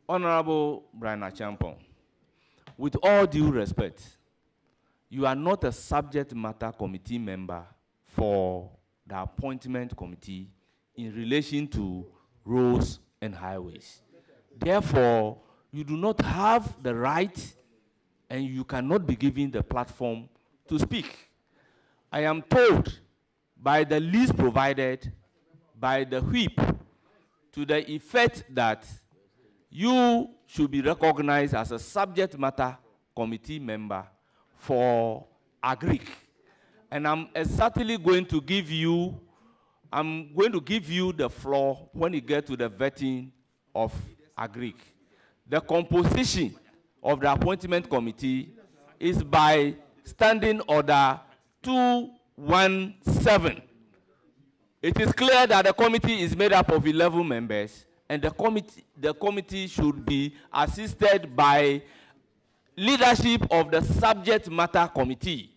Honorable Brian Achampong, with all due respect, you are not a subject matter committee member for the appointment committee in relation to roads and highways. Therefore, you do not have the right and you cannot be given the platform to speak. I am told by the list provided by the whip to the effect that you should be recognized as a subject matter committee member for Agric. And I'm certainly going to give you, the floor when you get to the vetting of Agric. The composition of the appointment committee is by Standing Order 217. It is clear that the committee is made up of 11 members, and the committee should be assisted by leadership of the subject matter committee.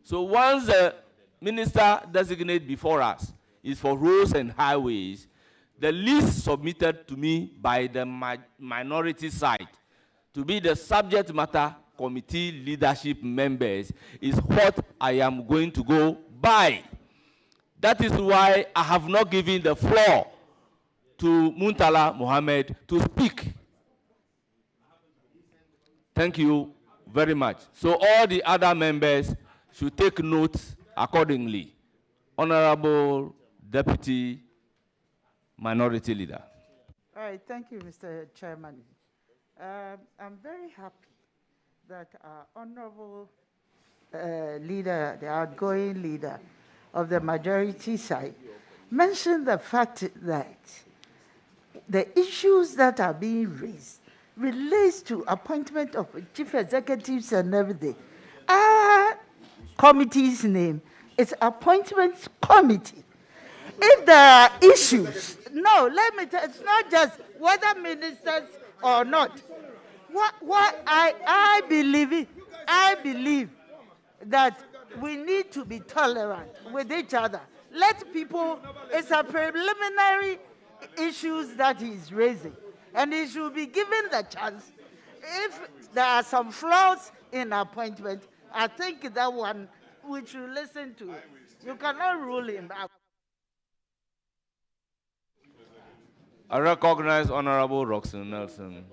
So once the minister designate before us is for roads and highways, the list submitted to me by the minority side to be the subject matter committee leadership members is what I am going to go by. That is why I have not given the floor to Muntala Mohammed to speak. Thank you very much. So all the other members should take note accordingly. Honorable Deputy Minority Leader. All right, thank you, Mr. Chairman. I'm very happy that our honorable leader, the outgoing leader of the majority side, mentioned the fact that the issues that are being raised relates to appointment of chief executives and everything. Our committee's name is Appointments Committee. If there are issues, no, let me tell you, it's not just whether ministers or not. What I believe that we need to be tolerant with each other. Let people, it's a preliminary issues that he's raising, and he should be given the chance. If there are some flaws in appointment, I think that one we should listen to. You cannot rule him out. I recognize Honorable Roxanne Nelson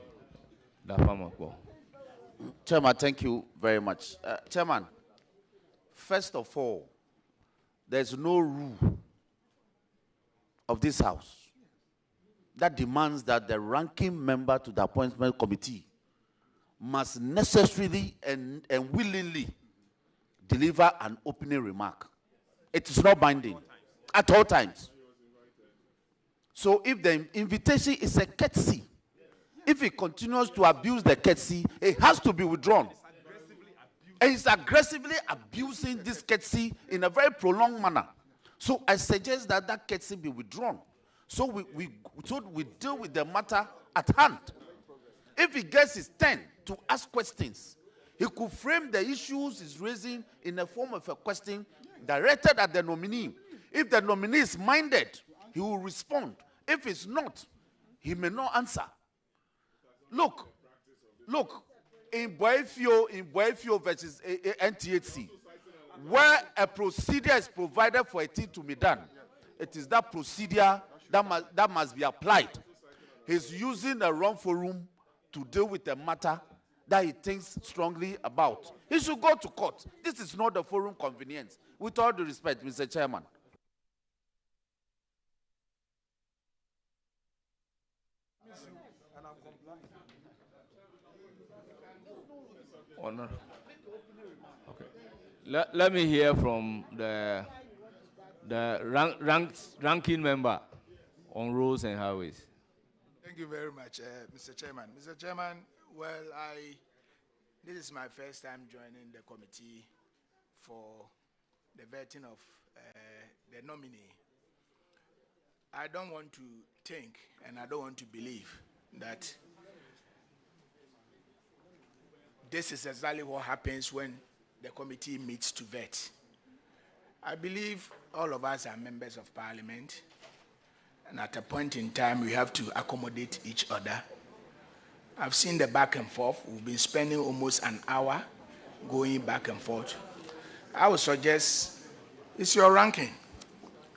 Dafamako. Chairman, thank you very much. Chairman, first of all, there's no rule of this House that demands that the ranking member to the appointment committee must necessarily and willingly deliver an opening remark. It is not binding at all times. So if the invitation is a courtesy, if he continues to abuse the courtesy, it has to be withdrawn. And he's aggressively abusing this courtesy in a very prolonged manner. So I suggest that that courtesy be withdrawn. So we deal with the matter at hand. If he gets his turn to ask questions, he could frame the issues he's raising in the form of a question directed at the nominee. If the nominee is minded, he will respond. If it's not, he may not answer. Look, in Boefio versus NTHC, where a procedure is provided for a thing to be done, it is that procedure that must be applied. He's using a wrong forum to deal with a matter that he thinks strongly about. He should go to court. This is not the forum convenience. With all due respect, Mr. Chairman. Honor. Okay. Let me hear from the ranking member on roads and highways. Thank you very much, Mr. Chairman. Mr. Chairman, well, this is my first time joining the committee for the vetting of the nominee. I don't want to think and I don't want to believe that this is exactly what happens when the committee meets to vet. I believe all of us are members of parliament, and at a point in time we have to accommodate each other. I've seen the back and forth. We've been spending almost an hour going back and forth. I would suggest it's your ranking.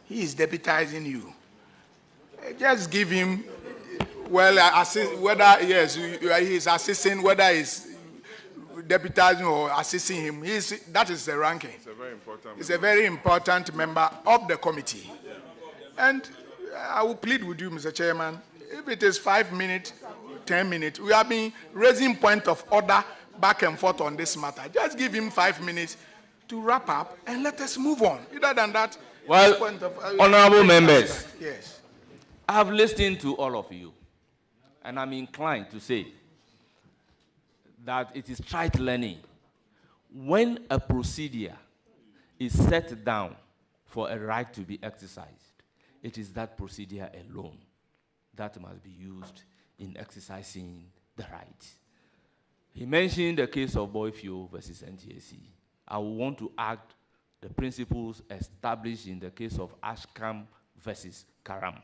He is deputizing you. Just give him, well, assist, whether, yes, he is assisting, whether he's deputizing or assisting him. That is the ranking. It's a very important member of the committee. And I will plead with you, Mr. Chairman, if it is 5 minutes, 10 minutes, we have been raising point of order back and forth on this matter. Just give him 5 minutes to wrap up and let us move on. Other than that, well, honorable members, yes, I have listened to all of you, and I'm inclined to say that it is trite learning. When a procedure is set down for a right to be exercised, it is that procedure alone that must be used in exercising the right. He mentioned the case of Boyfio versus NTAC. I want to add the principles established in the case of Ashcam versus Karam.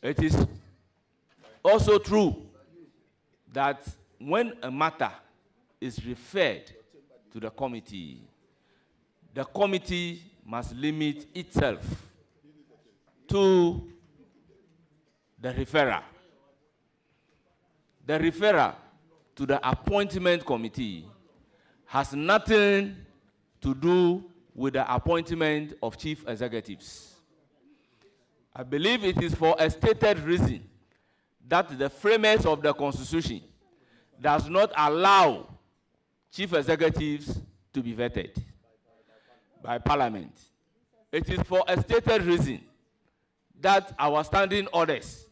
It is also true that when a matter is referred to the committee must limit itself to the referrer. The referrer to the appointment committee has nothing to do with the appointment of chief executives. I believe it is for a stated reason that the framers of the Constitution does not allow chief executives to be vetted by Parliament. It is for a stated reason that our standing orders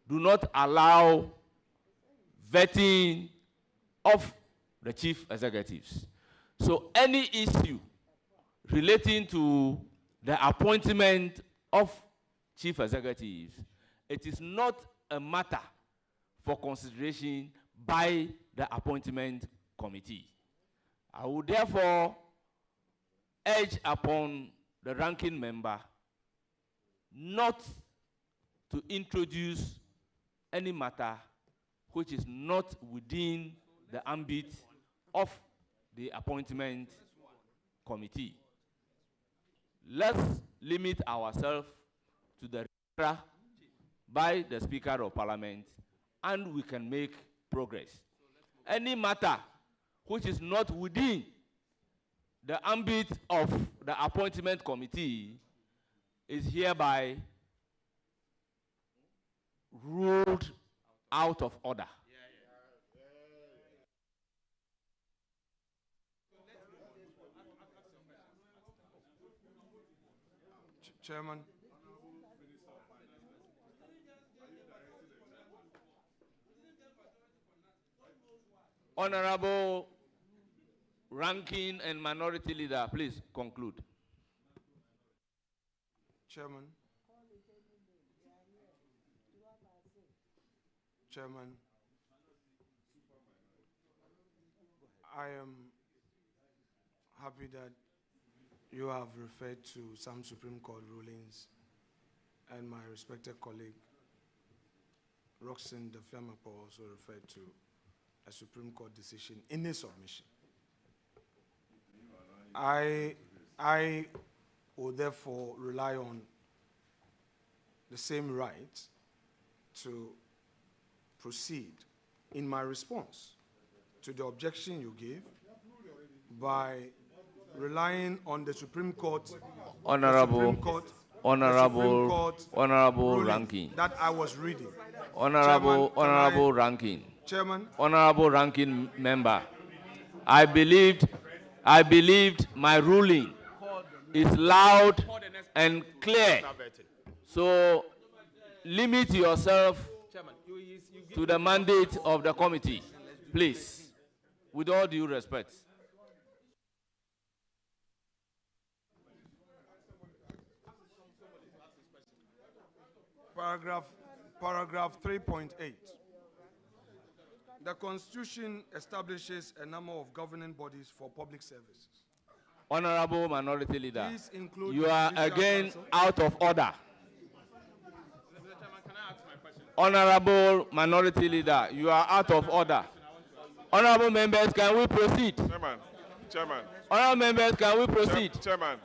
do not allow vetting of the chief executives. So any issue relating to the appointment of chief executives, it is not a matter for consideration by the appointment committee. I would therefore urge upon the ranking member not to introduce any matter which is not within the ambit of the appointment committee. Let's limit ourselves to the referral by the Speaker of Parliament, and we can make progress. Any matter which is not within the ambit of the appointment committee is hereby ruled out of order. Chairman. Honorable Ranking and Minority Leader, please conclude. Chairman. Chairman, I am happy that you have referred to some Supreme Court rulings, and my respected colleague, Roxanne Defiamapo, also referred to a Supreme Court decision in his submission. I will therefore rely on the same right to proceed in my response to the objection you gave by relying on the Supreme Court, Honorable Ranking. That I was reading. Honorable Ranking. Chairman. Honorable Ranking Member, I believed my ruling is loud and clear. So limit yourself to the mandate of the committee, please, with all due respect. Paragraph 3.8. The Constitution establishes a number of governing bodies for public services. Honorable Minority Leader, These include you are again out of order. Mr. Chairman, can I ask my question? Honorable Minority Leader, you are out of order. Honorable members, can we proceed? Chairman. Honorable members, can we proceed? Chairman.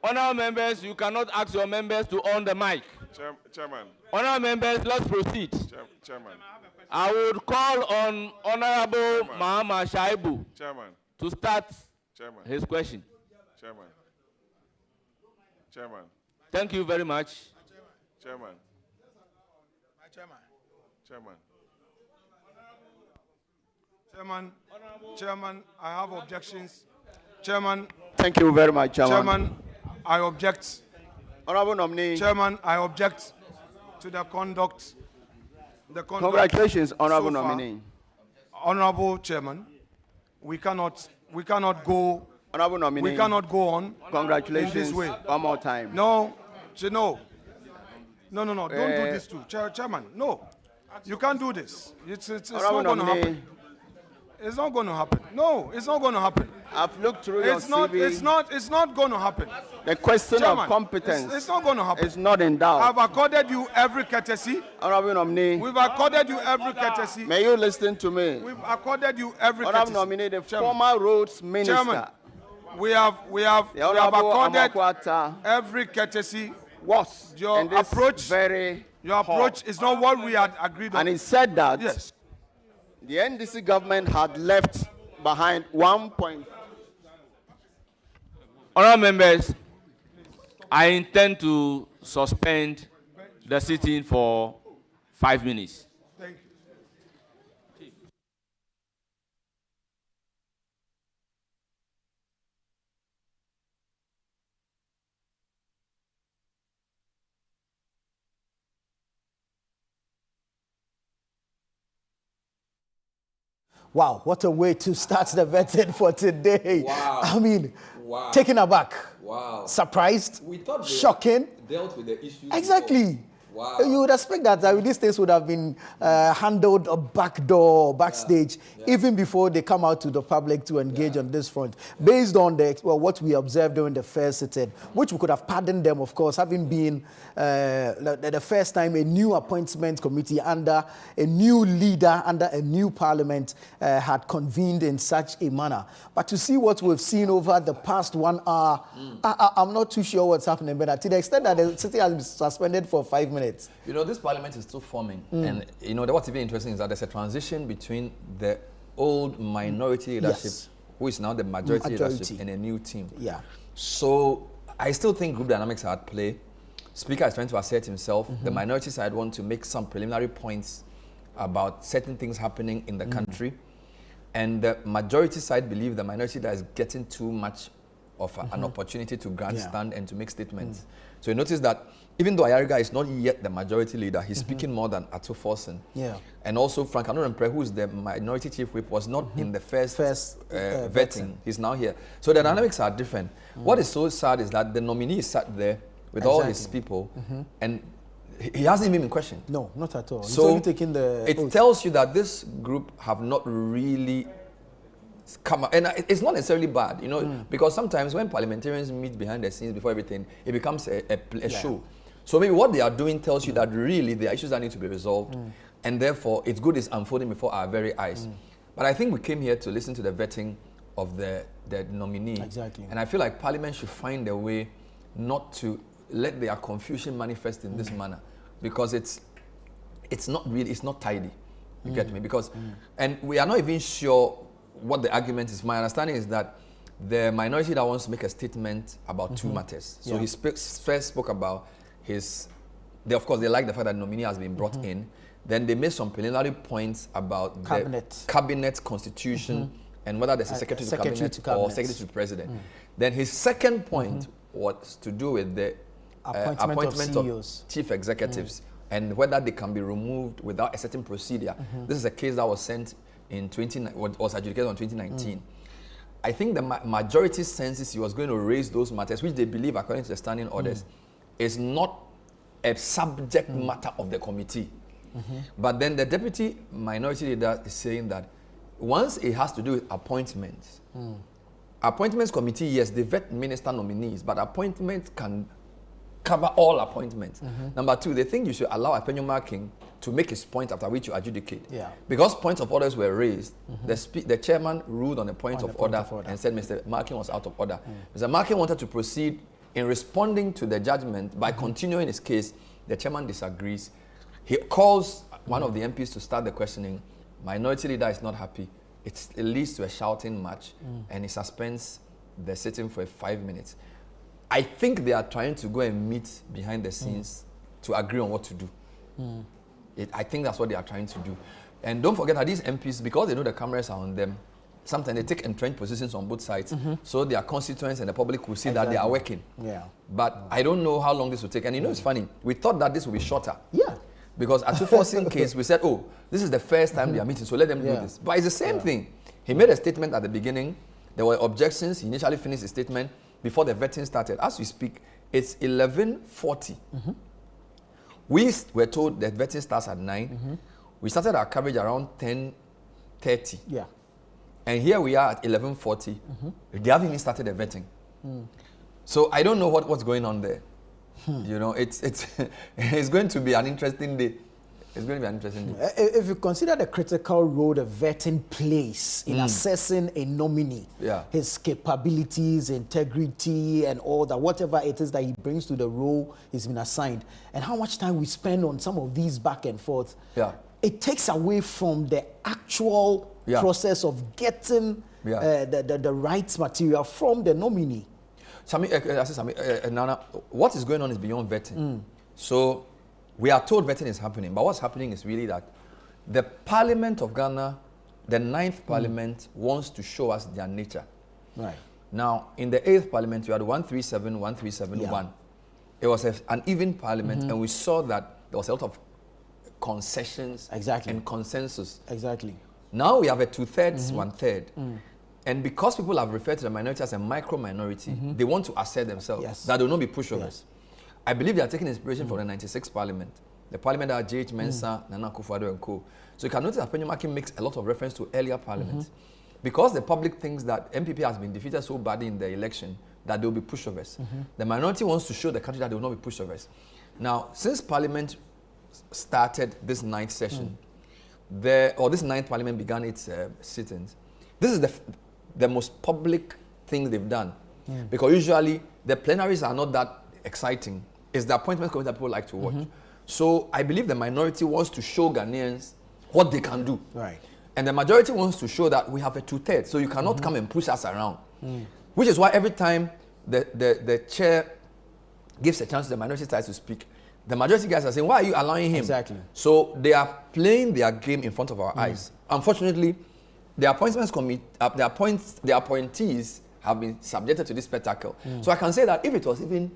Honorable members, you cannot ask your members to on the mic. Chairman. Honorable members, let's proceed. Chairman. I would call on Honorable Mahama Shaibu to start his question. Chairman. Thank you very much. Chairman. Chairman, I have objections. Chairman. Thank you very much, Chairman. Chairman, I object. Honorable nominee. Chairman, I object to the conduct. Congratulations, Honorable so far. nominee. Honorable Chairman, we cannot go. Honorable nominee. We cannot go on. Congratulations. In this way. One more time. No. Don't do this too, Chairman. No, you can't do this. It's not going to happen. It's not going to happen. No, it's not going to happen. I've looked through your CV. It's not going to happen. The question Chairman, of competence. It's not going to happen. It's not in doubt. I've accorded you every courtesy. Honorable nominee. We've accorded you every courtesy. May you listen to me? We've accorded you every Honorable courtesy. nominee, the former roads minister. Chairman, we have accorded every courtesy. Your approach is not what we had agreed on. And he said that yes, the NDC government had left behind 1. Honourable members, I intend to suspend the sitting for 5 minutes. thank you. Wow, what a way to start the vetting for today. Wow. I mean, wow. Taken aback. Wow. Surprised. We thought shocking. Dealt with the issue. Exactly. Before. Wow. You would expect that these things would have been handled backstage, even before they come out to the public to engage on this front, based on what we observed during the first sitting, which we could have pardoned them, of course, having been the first time a new appointment committee under a new leader, under a new parliament had convened in such a manner. But to see what we've seen over the past 1 hour, I'm not too sure what's happening, but to the extent that the sitting has been suspended for 5 minutes. You know, this parliament is still forming. And, you know, what's even interesting is that there's a transition between the old minority leadership, who is now the majority leadership, and a new team. Yeah. So I still think group dynamics are at play. Speaker is trying to assert himself. The minority side want to make some preliminary points about certain things happening in the country. And the majority side believe the minority that is getting too much of an opportunity to grandstand and to make statements. So you notice that even though Ayariga is not yet the majority leader, he's speaking more than Ato Forsen. Yeah. And also Frank Anorenpre, who is the minority chief whip, was not in the first vetting. He's now here. So the dynamics are different. What is so sad is that the nominee sat there with all his people, and he hasn't even been questioned. No, not at all. So only taking the it tells you that this group have not really come up. And it's not necessarily bad, you know, because sometimes when parliamentarians meet behind the scenes before everything, it becomes a show. So maybe what they are doing tells you that really there are issues that need to be resolved, and therefore it's good it's unfolding before our very eyes. But I think we came here to listen to the vetting of the nominee. Exactly. And I feel like Parliament should find a way not to let their confusion manifest in this manner, because it's not tidy. You get me? Because and we are not even sure what the argument is. My understanding is that the minority that wants to make a statement about two matters. So he first spoke about of course, they like the fact that the nominee has been brought in. Then they made some preliminary points about the cabinet constitution and whether there's a secretary to cabinet or secretary to president. Then his second point was to do with the appointment of chief executives and whether they can be removed without a certain procedure. This is a case that was sent in was adjudicated on 2019. I think the majority senses he was going to raise those matters, which they believe, according to the standing orders, is not a subject matter of the committee. But then the deputy minority leader is saying that once it has to do with appointments, appointments committee, yes, they vet minister nominees, but appointments can cover all appointments. Number two, they think you should allow Afenyo-Markin to make his point after which you adjudicate. Yeah. Because points of orders were raised, the chairman ruled on the point of order and said Mr. Markin was out of order. Mr. Markin wanted to proceed in responding to the judgment by continuing his case. The chairman disagrees. He calls one of the MPs to start the questioning. Minority leader is not happy. It leads to a shouting match, and he suspends the sitting for 5 minutes. I think they are trying to go and meet behind the scenes to agree on what to do. I think that's what they are trying to do. And don't forget that these MPs, because they know the cameras are on them, sometimes they take entrenched positions on both sides, so their constituents and the public will see that they are working. Yeah. But I don't know how long this will take. And you know, it's funny. We thought that this would be shorter. Yeah. Because at Tuforsin case, we said, oh, this is the first time they are meeting, so let them do this. But it's the same thing. He made a statement at the beginning. There were objections. He initially finished his statement before the vetting started. As we speak, it's 11:40. We were told that vetting starts at 9. We started our coverage around 10:30. Yeah. And here we are at 11:40. They haven't even started the vetting. So I don't know what's going on there. You know, it's it's going to be an interesting day. It's going to be an interesting day. If you consider the critical role the vetting plays in assessing a nominee, his capabilities, integrity, and all that, whatever it is that he brings to the role he's been assigned, and how much time we spend on some of these back and forth, it takes away from the actual process of getting the right material from the nominee. Nana, what is going on is beyond vetting. So we are told vetting is happening, but what's happening is really that the Parliament of Ghana, the 9th Parliament, wants to show us their nature. Right. Now, in the 8th Parliament, you had 137, 137-1. It was an even Parliament, and we saw that there was a lot of concessions and consensus. Exactly. Now we have a 2/3, 1/3. And because people have referred to the minority as a micro-minority, they want to assert themselves that they will not be pushovers. I believe they are taking inspiration from the 96th Parliament. The Parliament that J.H. Mensah, Nana Akufo-Addo and co. So you can notice that Afenyo-Markin makes a lot of reference to earlier parliaments. Because the public thinks that MPP has been defeated so badly in the election that they will be pushovers. The minority wants to show the country that they will not be pushovers. Now, since Parliament started this 9th session, this 9th Parliament began its sittings, this is the most public thing they've done. Because usually the plenaries are not that exciting. It's the appointment committee that people like to watch. So I believe the minority wants to show Ghanaians what they can do. Right. And the majority wants to show that we have a 2/3, so you cannot come and push us around. Which is why every time the chair gives a chance to the minority side to speak, the majority guys are saying, why are you allowing him? Exactly. So they are playing their game in front of our eyes. Unfortunately, the appointees have been subjected to this spectacle. So I can say that if it was even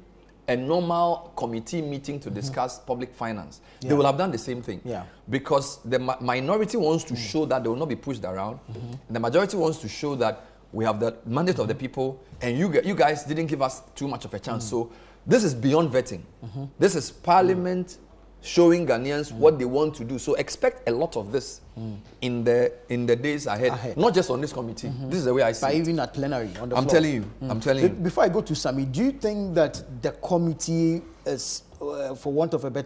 a normal committee meeting to discuss public finance, they will have done the same thing. Because the minority wants to show that they will not be pushed around. And the majority wants to show that we have the mandate of the people, and you guys didn't give us too much of a chance. So this is beyond vetting. This is Parliament showing Ghanaians what they want to do. So expect a lot of this in the days ahead. Not just on this committee. This is the way I see but it. even at plenary on the I'm floor. telling you. I'm telling you. Before I go to Sami, do you think that the committee is, for want of a better